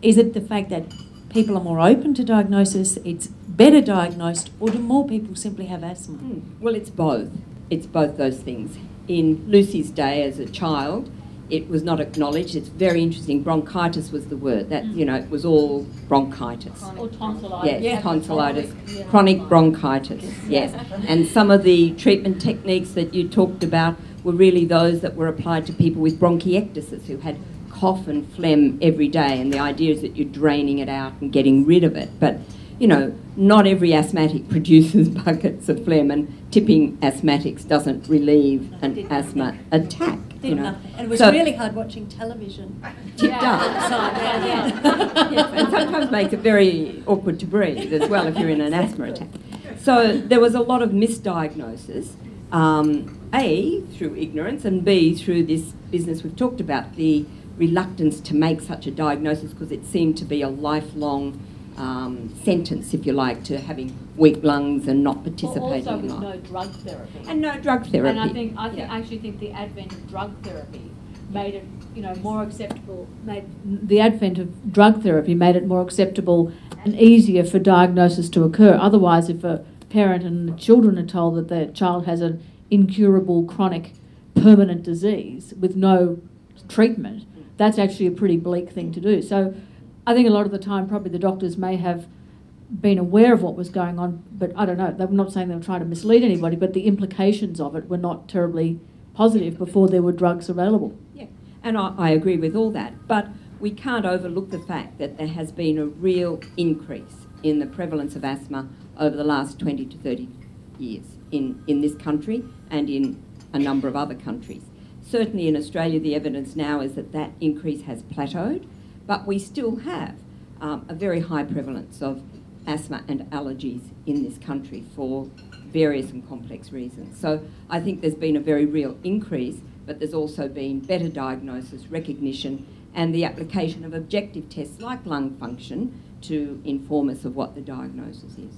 Is it the fact that people are more open to diagnosis, it's better diagnosed, or do more people simply have asthma? Well, it's both. It's both those things. In Lucy's day as a child, it was not acknowledged. It's very interesting. Bronchitis was the word. That, you know, it was all bronchitis. Or tonsillitis. Yes, tonsillitis. Chronic bronchitis, yes. And some of the treatment techniques that you talked about were really those that were applied to people with bronchiectasis who had cough and phlegm every day, and the idea is that you're draining it out and getting rid of it. But, you know, not every asthmatic produces buckets of phlegm, and tipping asthmatics doesn't relieve an asthma attack. You know. And it was really hard watching television. Tip does. Yes, and sometimes makes it very awkward to breathe as well if you're in an asthma attack. So there was a lot of misdiagnosis, A, through ignorance, and B, through this business we've talked about, the reluctance to make such a diagnosis because it seemed to be a lifelong sentence, if you like, to having weak lungs and not participating also in with life. no drug therapy. And no drug therapy. And I actually think the advent of drug therapy made it, you know, more acceptable. The advent of drug therapy made it more acceptable and easier for diagnosis to occur. Otherwise, if a parent and the children are told that their child has an incurable, chronic, permanent disease with no treatment, that's actually a pretty bleak thing to do. So I think a lot of the time probably the doctors may have been aware of what was going on, but I don't know, I'm not saying they were trying to mislead anybody, but the implications of it were not terribly positive before there were drugs available. Yeah, and I agree with all that, but we can't overlook the fact that there has been a real increase in the prevalence of asthma over the last 20 to 30 years in this country and in a number of other countries. Certainly in Australia, the evidence now is that that increase has plateaued, but we still have a very high prevalence of asthma and allergies in this country for various and complex reasons. So I think there's been a very real increase, but there's also been better diagnosis, recognition, and the application of objective tests like lung function to inform us of what the diagnosis is.